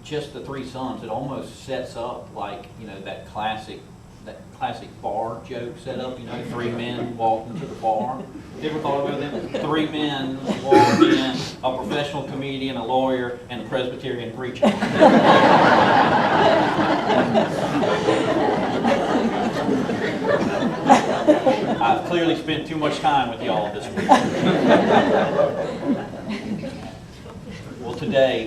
just the three sons, it almost sets up like, that classic bar joke set up, three men walk into the bar. You ever thought about them? Three men walk in, a professional comedian, a lawyer, and a Presbyterian preacher. I've clearly spent too much time with y'all this week. Well, today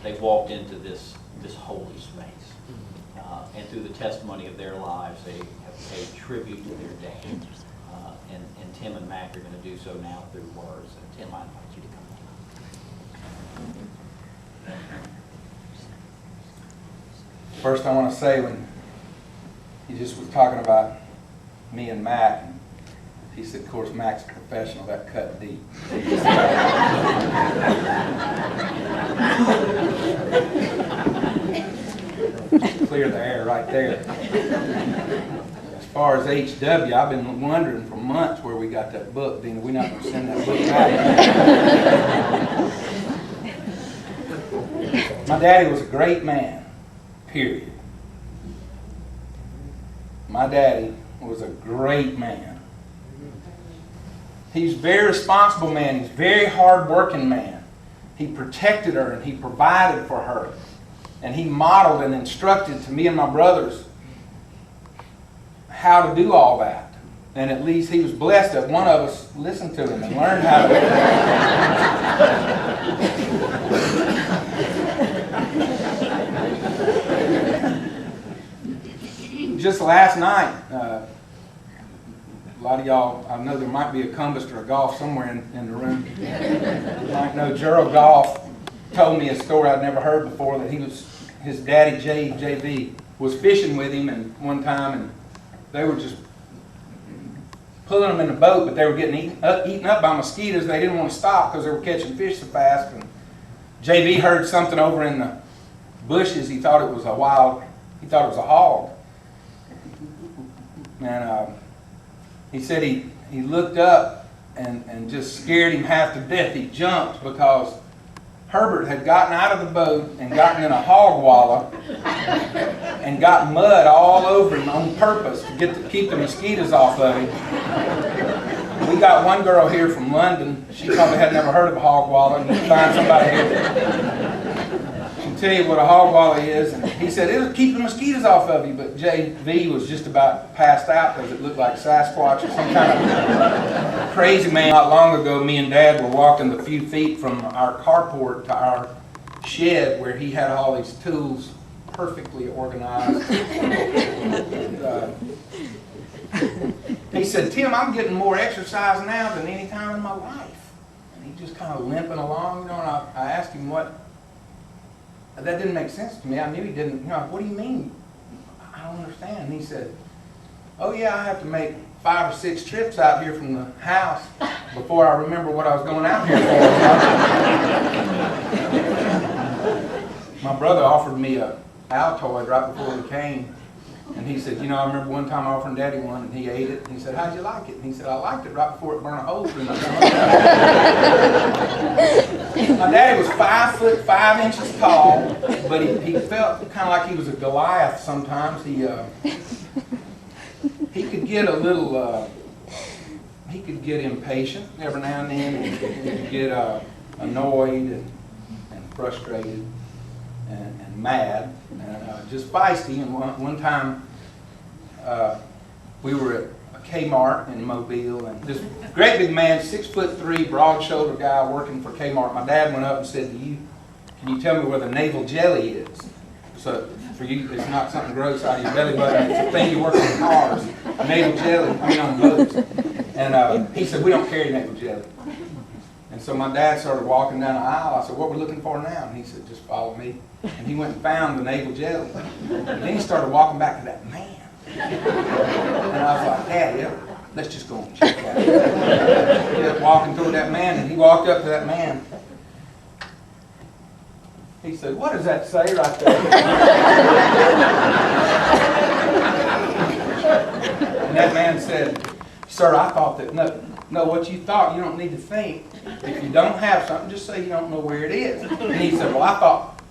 they've walked into this holy space. And through the testimony of their lives, they have paid tribute to their dad. And Tim and Mack are going to do so now through words. And Tim, I invite you to come on. First, I want to say, when he just was talking about me and Mack, he said, of course, Mack's a professional. That cut deep. Clear the air right there. As far as HW, I've been wondering for months where we got that book. Dina, we're not going to send that book back. My daddy was a great man, period. My daddy was a great man. He's a very responsible man. He's a very hard-working man. He protected her and he provided for her. And he modeled and instructed to me and my brothers how to do all that. And at least he was blessed that one of us listened to him and learned how to. Just last night, a lot of y'all, I know there might be a Compass or a Golf somewhere in the room. You might know Gerald Goff told me a story I'd never heard before, that his daddy JV was fishing with him and one time, and they were just pulling them in the boat, but they were getting eaten up by mosquitoes. They didn't want to stop because they were catching fish so fast. And JV heard something over in the bushes. He thought it was a hog. And he said he looked up and just scared him half to death. He jumped because Herbert had gotten out of the boat and gotten in a hog wallow and got mud all over him on purpose to keep the mosquitoes off of him. We got one girl here from London. She probably had never heard of a hog wallow. You can find somebody here. She'll tell you what a hog wallow is. And he said, it'll keep the mosquitoes off of you. But JV was just about passed out because it looked like Sasquatch or some kind of crazy man. Not long ago, me and Dad were walking the few feet from our carport to our shed where he had all these tools perfectly organized. He said, Tim, I'm getting more exercise now than any time in my life. And he just kind of limping along, and I asked him what. That didn't make sense to me. I knew he didn't. What do you mean? I don't understand. And he said, oh yeah, I have to make 5 or 6 trips out here from the house before I remember what I was going out here for. My brother offered me a Altoid right before we came. And he said, I remember one time I offered Daddy one, and he ate it. And he said, how'd you like it? And he said, I liked it right before it burned a hole through my tongue. My daddy was 5 foot 5 inches tall, but he felt kind of like he was a Goliath sometimes. He could get a little, he could get impatient every now and then. He could get annoyed and frustrated and mad and just feisty. And one time we were at a Kmart in Mobile, and this great big man, 6'3", broad-shouldered guy working for Kmart. My dad went up and said, can you tell me where the navel jelly is? So for you, it's not something gross out of your belly button. It's a thing you work on cars. Navel jelly, on boats. And he said, we don't carry navel jelly. And so my dad started walking down the aisle. I said, what we're looking for now? And he said, just follow me. And he went and found the navel jelly. And then he started walking back to that man. And I was like, Dad, let's just go and check that out. He kept walking toward that man, and he walked up to that man. He said, what does that say right there? And that man said, sir, I thought that, no, what you thought, you don't need to think. If you don't have something, just say you don't know where it is. And he said, well, I thought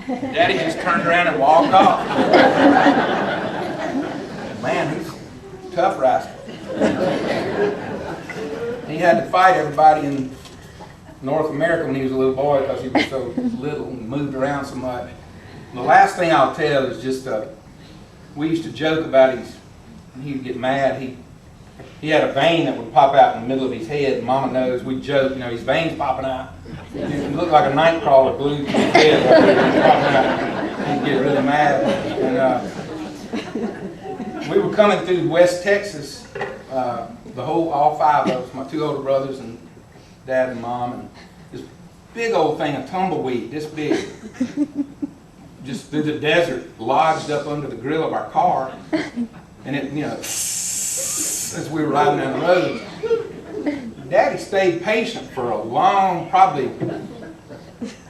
Daddy just turned around and walked off. Man, he's a tough rascal. He had to fight everybody in North America when he was a little boy because he was so little and moved around so much. And the last thing I'll tell is just, we used to joke about he'd get mad. He had a vein that would pop out in the middle of his head, and Mama knows, we joke, you know, his veins popping out. He looked like a night crawler glued to his head. Popping out. He'd get really mad. And we were coming through West Texas, all five of us, my two older brothers and Dad and Mom, and this big old thing of tumbleweed, this big, just through the desert, lodged up under the grill of our car, and it, you know, as we were riding down the road. Daddy stayed patient for a long, probably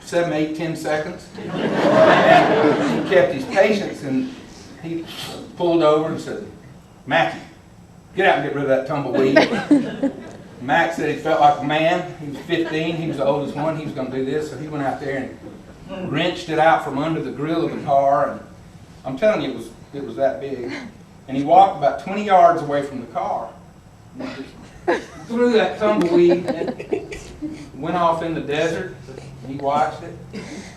7, 8, 10 seconds. And he kept his patience, and he pulled over and said, "Mackie, get out and get rid of that tumbleweed." Mack said he felt like a man. He was 15, he was the oldest one, he was going to do this, so he went out there and wrenched it out from under the grill of the car, and I'm telling you, it was that big. And he walked about 20 yards away from the car. And just threw that tumbleweed and went off in the desert. He watched it,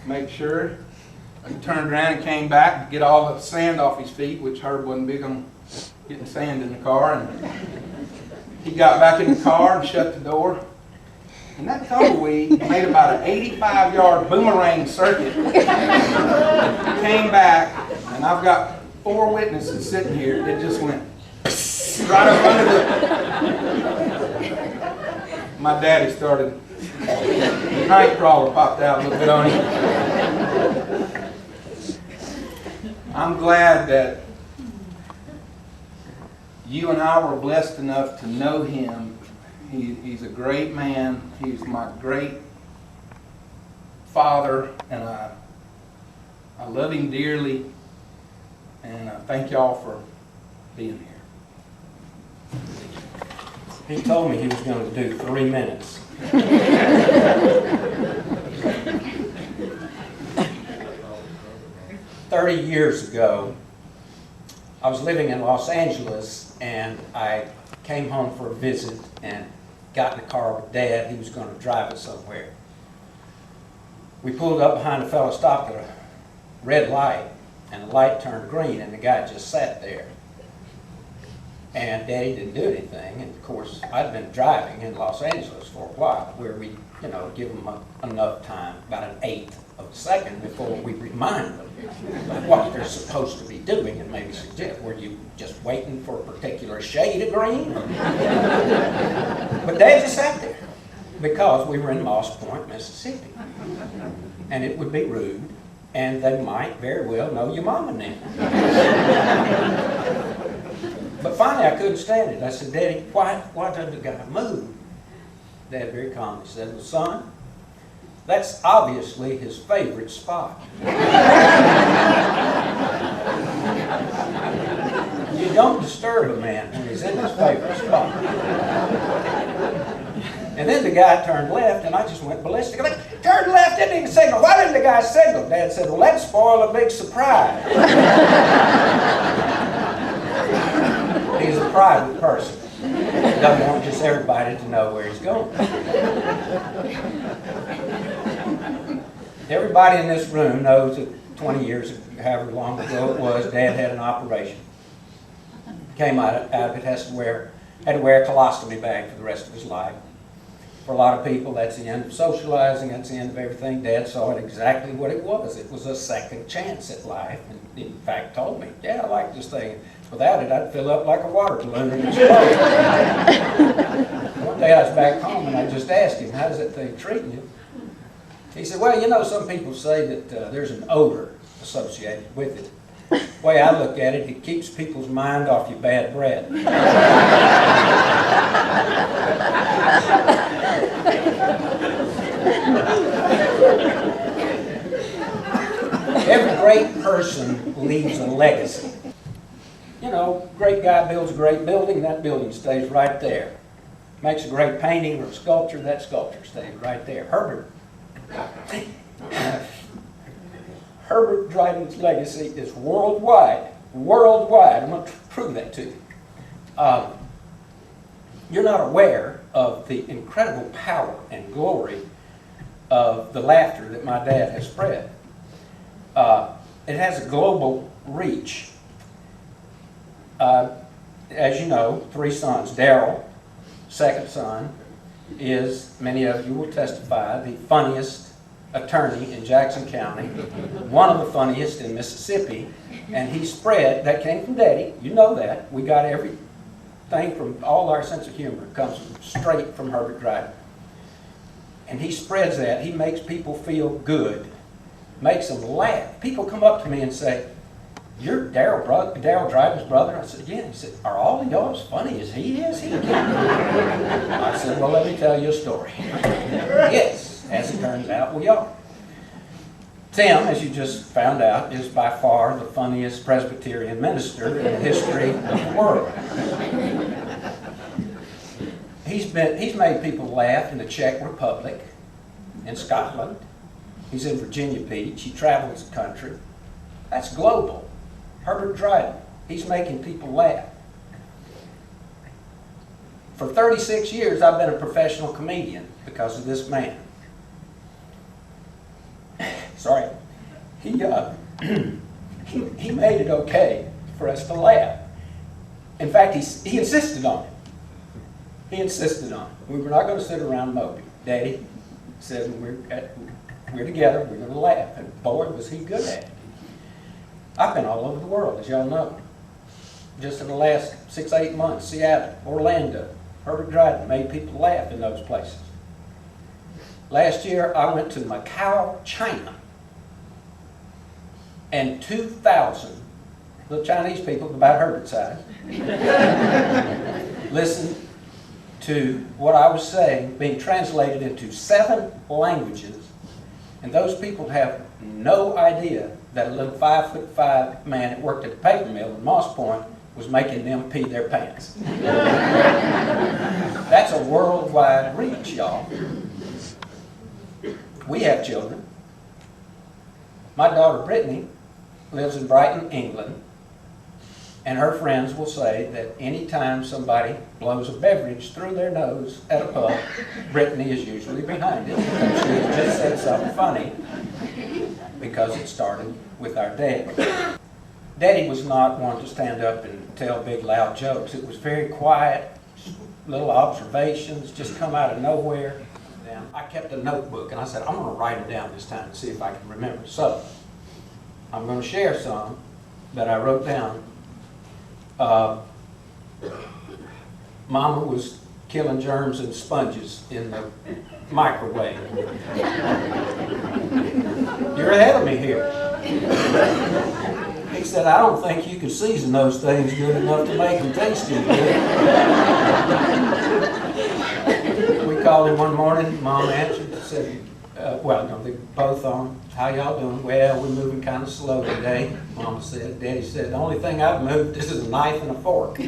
made sure. He turned around and came back to get all the sand off his feet, which Herb wasn't big on getting sand in the car. And he got back in the car and shut the door. And that tumbleweed made about an 85-yard boomerang circuit. Came back, and I've got 4 witnesses sitting here. It just went right up under the... My daddy started... The night crawler popped out a little bit on him. I'm glad that you and I were blessed enough to know him. He's a great man. He's my great father, and I love him dearly. And thank y'all for being here. He told me he was going to do 3 minutes. 30 years ago, I was living in Los Angeles, and I came home for a visit and got in the car with Dad. He was going to drive us somewhere. We pulled up behind a fellow, stopped at a red light, and the light turned green, and the guy just sat there. And Daddy didn't do anything, and of course, I'd been driving in Los Angeles for a while, where we, give them enough time, about an 1/8 of a second, before we remind them of what they're supposed to be doing, and maybe suggest, were you just waiting for a particular shade of green? But Dad just sat there, because we were in Moss Point, Mississippi, and it would be rude, and they might very well know your mama now. But finally, I couldn't stand it. I said, "Daddy, why doesn't the guy move?" Dad very calmly said, "Well, son, that's obviously his favorite spot." You don't disturb a man when he's in his favorite spot. And then the guy turned left, and I just went ballistic. I'm like, "Turn left, didn't even signal. Why didn't the guy signal?" Dad said, "Well, that'd spoil a big surprise." He's a private person. Doesn't want just everybody to know where he's going. Everybody in this room knows that 20 years, however long ago it was, Dad had an operation. Came out of it, had to wear a colostomy bag for the rest of his life. For a lot of people, that's the end of socializing, that's the end of everything. Dad saw it exactly what it was. It was a second chance at life, and in fact told me, "Yeah, I like this thing. Without it, I'd fill up like a water balloon and explode." One day I was back home, and I just asked him, "How does that thing treating you?" He said, "Well, some people say that there's an odor associated with it. The way I look at it, it keeps people's mind off your bad breath." Every great person leaves a legacy. Great guy builds a great building, that building stays right there. Makes a great painting or sculpture, that sculpture stays right there. Herbert Herbert Dryden's legacy is worldwide. Worldwide. I'm going to prove that to you. You're not aware of the incredible power and glory of the laughter that my dad has spread. It has a global reach. As you know, 3 sons. Daryl, second son, is, many of you will testify, the funniest attorney in Jackson County, one of the funniest in Mississippi, and he spread, that came from Daddy, you know that. We got everything from, all our sense of humor comes straight from Herbert Dryden. And he spreads that, he makes people feel good, makes them laugh. People come up to me and say, "You're Daryl Dryden's brother?" I said, "Yeah." He said, "Are all of y'all as funny as he is?" I said, "Well, let me tell you a story." Yes, as it turns out, we are. Tim, as you just found out, is by far the funniest Presbyterian minister in the history of the world. He's made people laugh in the Czech Republic, in Scotland. He's in Virginia Beach. He travels the country. That's global. Herbert Dryden, he's making people laugh. For 36 years, I've been a professional comedian because of this man. Sorry. He made it okay for us to laugh. In fact, he insisted on it. He insisted on it. We were not going to sit around moping. Daddy said, when we're together, we're going to laugh. And boy, was he good at it. I've been all over the world, as y'all know. Just in the last 6, 8 months, Seattle, Orlando, Herbert Dryden made people laugh in those places. Last year, I went to Macau, China, and 2,000 little Chinese people, about Herbert's size, listened to what I was saying being translated into 7 languages, and those people have no idea that a little 5'5" man that worked at the paper mill in Moss Point was making them pee their pants. That's a worldwide reach, y'all. We have children. My daughter Brittany lives in Brighton, England, and her friends will say that anytime somebody blows a beverage through their nose at a pub, Brittany is usually behind it because she has just said something funny because it started with our dad. Daddy was not one to stand up and tell big loud jokes. It was very quiet, little observations, just come out of nowhere. And I kept a notebook and I said, I'm going to write them down this time to see if I can remember. So I'm going to share some that I wrote down. Mama was killing germs and sponges in the microwave. You're ahead of me here. He said, I don't think you can season those things good enough to make them tasty good. We called him one morning, Mom answered, said, well, no, they both on. How y'all doing? Well, we're moving kind of slow today, Mama said. Daddy said, the only thing I've moved is a knife and a fork.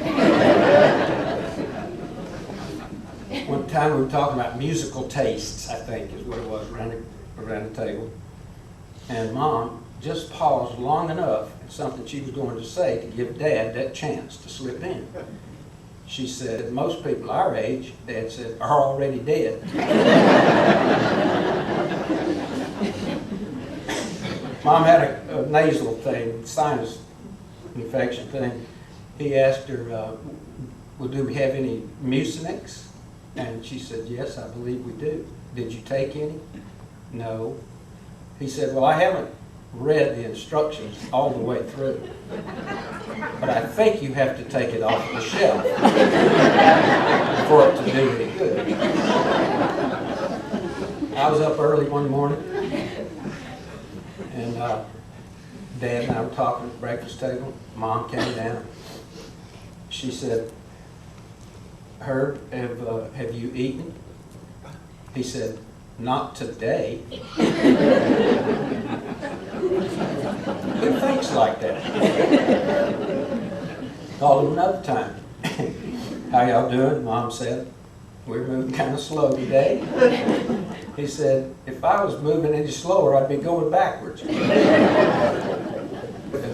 One time we were talking about musical tastes, I think is what it was, around the table. And Mom just paused long enough in something she was going to say to give Dad that chance to slip in. She said, most people our age, Dad said, are already dead. Mom had a nasal thing, sinus infection thing. He asked her, well, do we have any Mucinex? And she said, yes, I believe we do. Did you take any? No. He said, well, I haven't read the instructions all the way through, but I think you have to take it off the shelf for it to do any good. I was up early one morning, and Dad and I were talking at the breakfast table. Mom came down. She said, Herb, have you eaten? He said, not today. Who thinks like that? Called him another time. How y'all doing? Mom said. we're moving kind of slow today. He said, if I was moving any slower, I'd be going backwards. And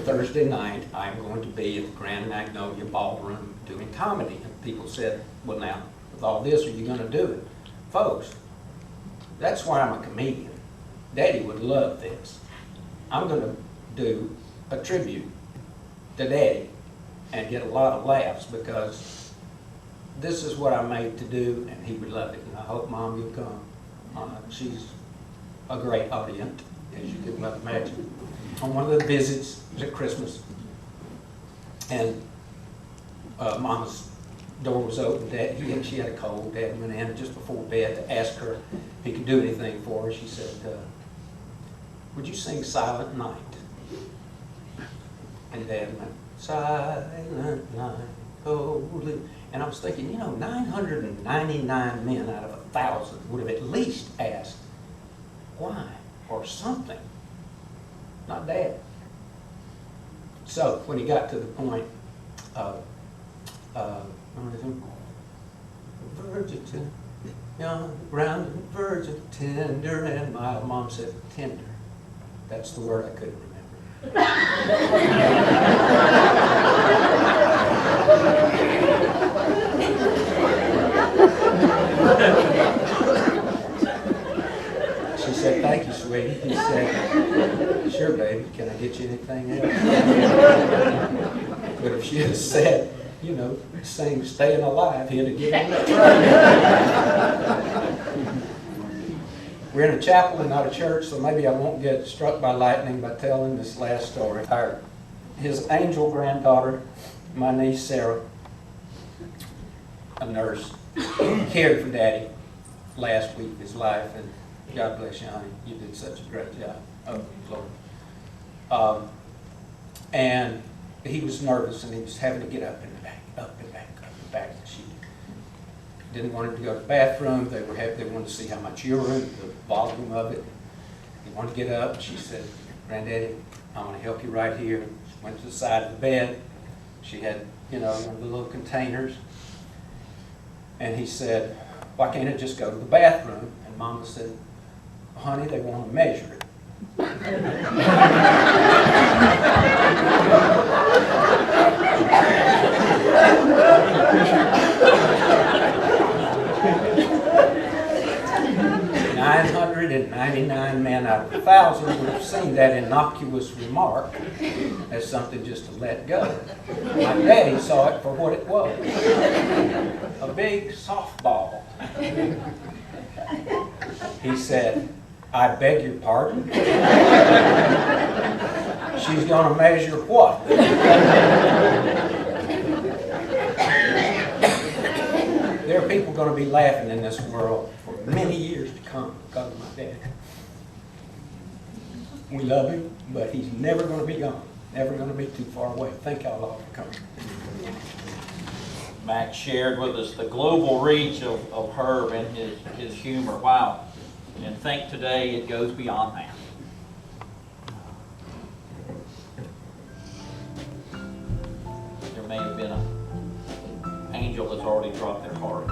Thursday night, I'm going to be at the Grand Magnolia Ballroom doing comedy. And people said, well now, with all this, are you going to do it? Folks, that's why I'm a comedian. Daddy would love this. I'm going to do a tribute to Daddy and get a lot of laughs because this is what I'm made to do, and he would love it. And I hope Mom you'll come. She's a great audience, as you can well imagine. On one of the visits, it was at Christmas, and Mama's door was open. She had a cold. Dad went in just before bed to ask her if he could do anything for her. She said, would you sing Silent Night? And Dad went, Silent Night, holy. And I was thinking, 999 men out of 1,000 would have at least asked, why, or something. Not Dad. So when he got to the point of virgin, young, round, and virgin, tender and mild, Mom said, tender. That's the word I couldn't remember. She said, thank you, sweetie. He said, sure, baby, can I get you anything else? But if she had said, sing Staying Alive, he'd have given it a try. We're in a chapel and not a church, so maybe I won't get struck by lightning by telling this last story. His angel granddaughter, my niece Sarah, a nurse, cared for Daddy last week of his life, and God bless you, honey. You did such a great job. Oh, Lord. And he was nervous, and he was having to get up and back, up and back, up and back. She didn't want him to go to the bathroom. They wanted to see how much urine, the volume of it. He wanted to get up. She said, Granddaddy, I'm going to help you right here. She went to the side of the bed. She had, one of the little containers. And he said, why can't it just go to the bathroom? And Mama said, honey, they want to measure it. 999 men out of 1,000 would have seen that innocuous remark as something just to let go. My daddy saw it for what it was, a big softball. He said, I beg your pardon? She's going to measure what? There are people going to be laughing in this world for many years to come because of my dad. We love him, but he's never going to be gone. Never going to be too far away. Thank y'all all for coming. Mack shared with us the global reach of Herb and his humor. Wow. And think today it goes beyond that. There may have been an angel that's already dropped their heart.